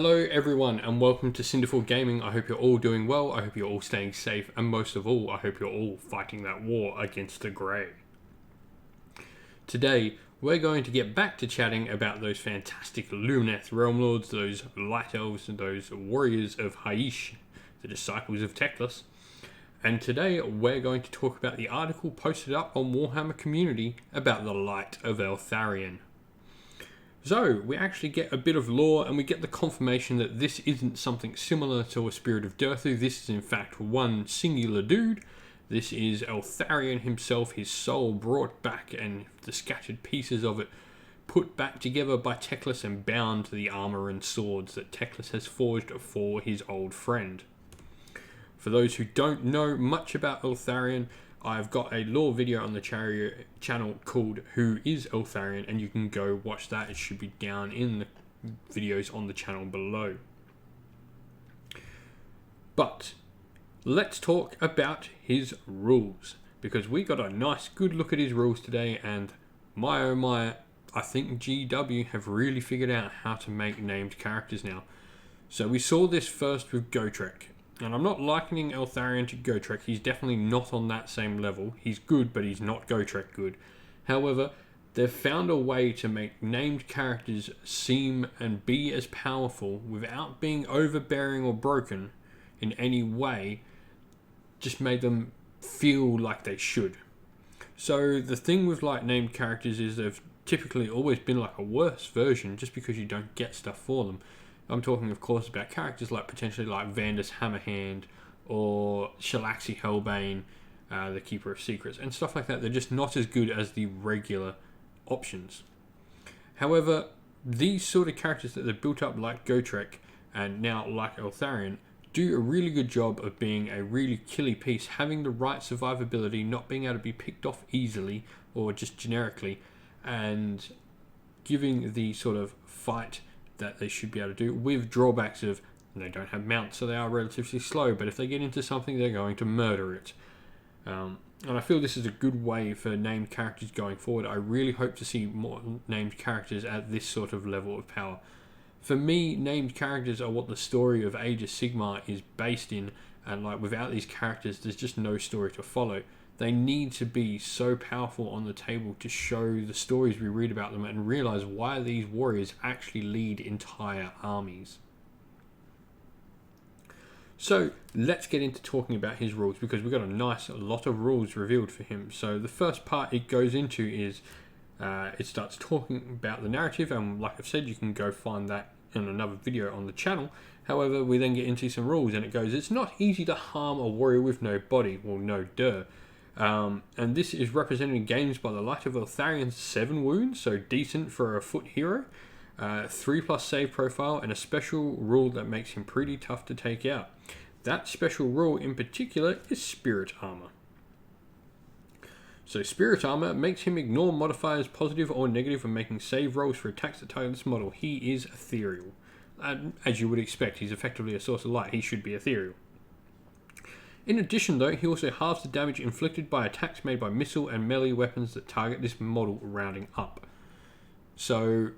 Hello everyone and welcome to Cinderful Gaming. I hope you're all doing well, I hope you're all staying safe, and most of all, I hope you're all fighting that war against the grey. Today, we're going to get back to chatting about those fantastic Lumineth Realm-Lords, those Light Elves, and those Warriors of Haish, the Disciples of Teclis. And today, we're going to talk about the article posted up on Warhammer Community about the Light of Eltharion. So, we actually get a bit of lore and we get the confirmation that this isn't something similar to a Spirit of Durthu. This is in fact one singular dude. This is Eltharion himself, his soul brought back and the scattered pieces of it put back together by Teclis and bound to the armour and swords that Teclis has forged for his old friend. For those who don't know much about Eltharion, I've got a lore video on the channel called Who is Eltharion, and you can go watch that. It should be down in the videos on the channel below. But let's talk about his rules, because we got a nice good look at his rules today, and my oh my, I think GW have really figured out how to make named characters now. So we saw this first with Gotrek. And I'm not likening Eltharion to Gotrek. He's definitely not on that same level. He's good, but he's not Gotrek good. However, they've found a way to make named characters seem and be as powerful without being overbearing or broken in any way. Just made them feel like they should. So the thing with like named characters is they've typically always been like a worse version just because you don't get stuff for them. I'm talking, of course, about characters like potentially like Vandus Hammerhand or Shalaxi Hellbane, the Keeper of Secrets, and stuff like that. They're just not as good as the regular options. However, these sort of characters that they've built up like Gotrek and now like Eltharion do a really good job of being a really killy piece, having the right survivability, not being able to be picked off easily or just generically, and giving the sort of fight that they should be able to do, with drawbacks of they don't have mounts, so they are relatively slow, but if they get into something, they're going to murder it. And I feel this is a good way for named characters going forward. I really hope to see more named characters at this sort of level of power. For me, named characters are what the story of Age of Sigmar is based in, and like without these characters, there's just no story to follow. They need to be so powerful on the table to show the stories we read about them and realize why these warriors actually lead entire armies. So let's get into talking about his rules, because we've got a lot of rules revealed for him. So the first part it goes into is it starts talking about the narrative, and like I've said, you can go find that in another video on the channel. However, we then get into some rules, and it goes, it's not easy to harm a warrior with no body. Well, no duh. And this is represented in games by the Light of Eltharion's 7 wounds, so decent for a foot hero, 3+ save profile, and a special rule that makes him pretty tough to take out. That special rule in particular is Spirit Armor. So Spirit Armor makes him ignore modifiers positive or negative when making save rolls for attacks that target this model. He is ethereal. As you would expect, he's effectively a source of light. He should be ethereal. In addition though, he also halves the damage inflicted by attacks made by missile and melee weapons that target this model rounding up. So,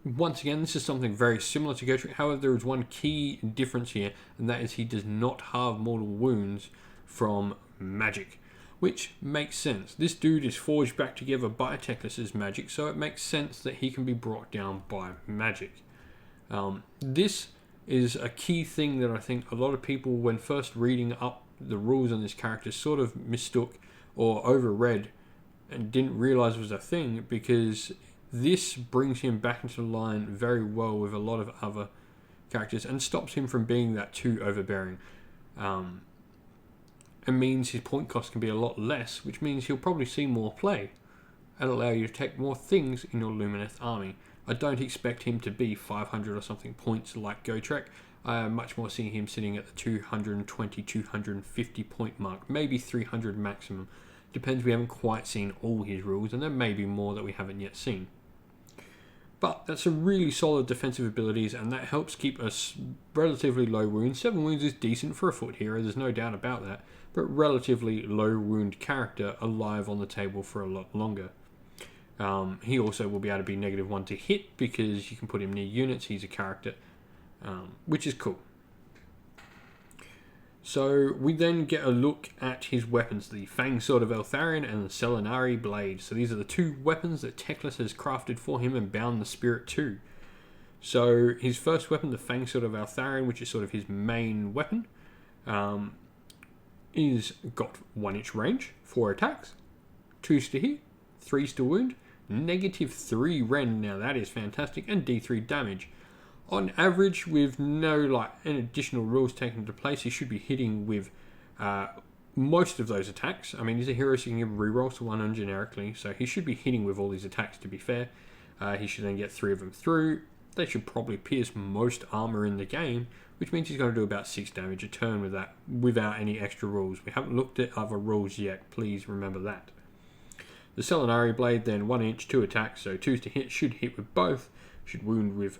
once again, this is something very similar to Gotrek. However, there is one key difference here, and that is he does not halve mortal wounds from magic, which makes sense. This dude is forged back together by Teclis' magic, so it makes sense that he can be brought down by magic. This is a key thing that I think a lot of people, when first reading up the rules on this character, sort of mistook or overread and didn't realize was a thing, because this brings him back into line very well with a lot of other characters and stops him from being that too overbearing. It means his point cost can be a lot less, which means he'll probably see more play and allow you to take more things in your Lumineth army. I don't expect him to be 500 or something points like Gotrek. I am much more seeing him sitting at the 220, 250 point mark, maybe 300 maximum. Depends, we haven't quite seen all his rules, and there may be more that we haven't yet seen. But that's a really solid defensive abilities, and that helps keep us relatively low wounds. 7 wounds is decent for a foot hero, there's no doubt about that, but relatively low wound character alive on the table for a lot longer. He also will be able to be -1 to hit because you can put him near units. He's a character which is cool. So we then get a look at his weapons, the Fang Sword of Eltharion and the Selenari Blade. So these are the two weapons that Teclis has crafted for him and bound the spirit to. So his first weapon, the Fang Sword of Eltharion, which is sort of his main weapon, is got 1-inch range, 4 attacks, 2s to hit, 3s to wound, -3 rend, now that is fantastic, and D3 damage. On average, with no any additional rules taken into place, he should be hitting with most of those attacks. I mean, he's a hero, so you can give rerolls to 1 generically, so he should be hitting with all these attacks, to be fair. He should then get 3 of them through. They should probably pierce most armor in the game, which means he's going to do about 6 damage a turn with that, without any extra rules. We haven't looked at other rules yet, please remember that. The Selenari Blade, then 1-inch, 2 attacks, so 2s to hit, should hit with both, should wound with,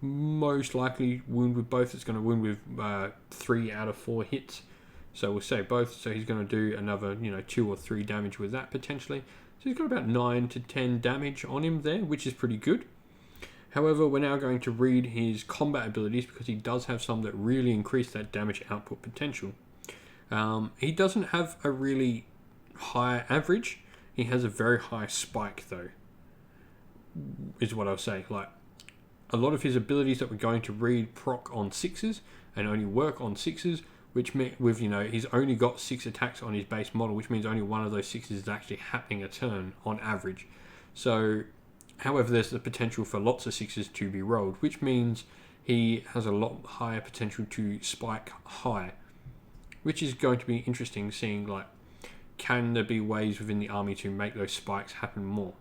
most likely wound with both. It's going to wound with 3 out of 4 hits, so we'll say both, so he's going to do another 2 or 3 damage with that potentially. So he's got about 9 to 10 damage on him there, which is pretty good. However, we're now going to read his combat abilities, because he does have some that really increase that damage output potential. He doesn't have a really high average. He has a very high spike, though, is what I'll say. Like, a lot of his abilities that we're going to read proc on 6s and only work on 6s, which with he's only got 6 attacks on his base model, which means only one of those 6s is actually happening a turn on average. So, however, there's the potential for lots of 6s to be rolled, which means he has a lot higher potential to spike high, which is going to be interesting, seeing can there be ways within the army to make those spikes happen more.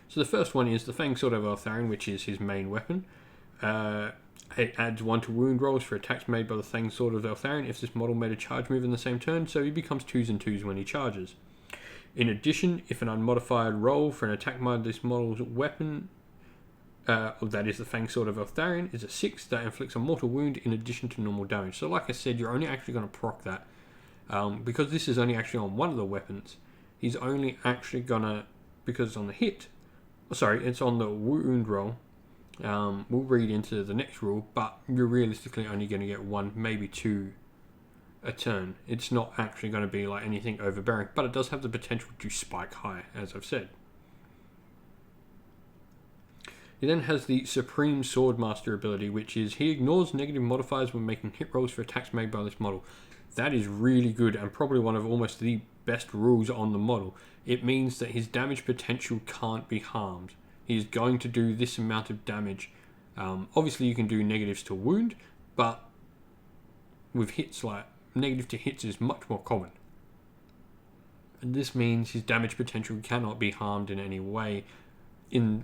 So the first one is the Fang Sword of Eltharion, which is his main weapon. It adds 1 to wound rolls for attacks made by the Fang Sword of Eltharion if this model made a charge move in the same turn, so he becomes 2s and 2s when he charges. In addition, if an unmodified roll for an attack by this model's weapon, that is the Fang Sword of Eltharion, is a 6, that inflicts a mortal wound in addition to normal damage. So like I said, you're only actually going to proc that. Because this is only actually on one of the weapons, he's only actually going to, because it's on the hit, sorry, it's on the wound roll. We'll read into the next rule, but you're realistically only going to get 1, maybe 2 a turn. It's not actually going to be anything overbearing, but it does have the potential to spike high, as I've said. He then has the Supreme Swordmaster ability, which is he ignores negative modifiers when making hit rolls for attacks made by this model. That is really good, and probably one of almost the best rules on the model. It means that his damage potential can't be harmed. He's going to do this amount of damage. Obviously, you can do negatives to wound, but with hits, negative to hits is much more common. And this means his damage potential cannot be harmed in any way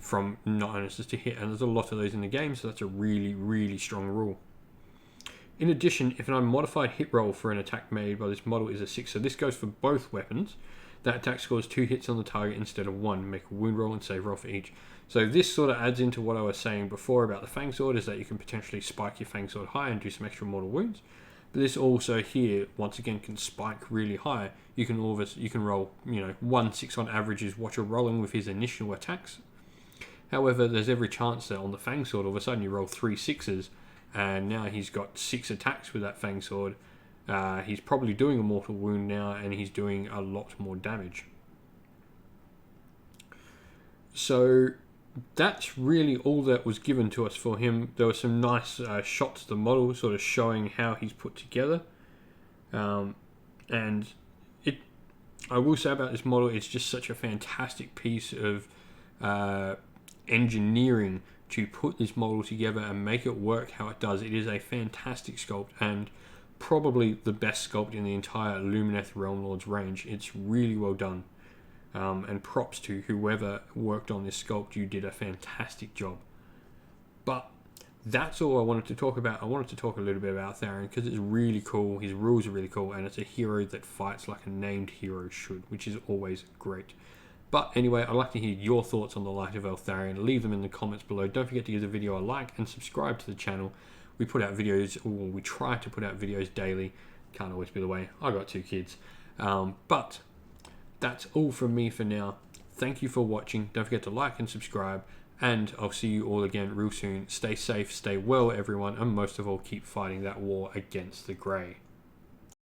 from non-bonuses to hit, and there's a lot of those in the game, so that's a really, really strong rule. In addition, if an unmodified hit roll for an attack made by this model is a 6, so this goes for both weapons, that attack scores 2 hits on the target instead of 1. Make a wound roll and save roll for each. So this sort of adds into what I was saying before about the Fang Sword, is that you can potentially spike your Fang Sword high and do some extra mortal wounds. But this also here, once again, can spike really high. You can roll, 1 6 on average is what you're rolling with his initial attacks. However, there's every chance that on the Fang Sword, all of a sudden you roll 3 6s, and now he's got 6 attacks with that Fang Sword. He's probably doing a mortal wound now, and he's doing a lot more damage. So that's really all that was given to us for him. There were some nice shots of the model, sort of showing how he's put together. And I will say about this model, it's just such a fantastic piece of engineering to put this model together and make it work how it does. It is a fantastic sculpt, and probably the best sculpt in the entire Lumineth Realm-Lords range. It's really well done. And props to whoever worked on this sculpt. You did a fantastic job. But that's all I wanted to talk about. I wanted to talk a little bit about Eltharion because it's really cool. His rules are really cool, and it's a hero that fights like a named hero should, which is always great. But anyway, I'd like to hear your thoughts on the Light of Eltharion. Leave them in the comments below. Don't forget to give the video a like and subscribe to the channel. We put out videos, or we try to put out videos daily. Can't always be the way. I got 2 kids. But that's all from me for now. Thank you for watching. Don't forget to like and subscribe, And I'll see you all again real soon. Stay safe, stay well, everyone, and most of all, keep fighting that war against the grey.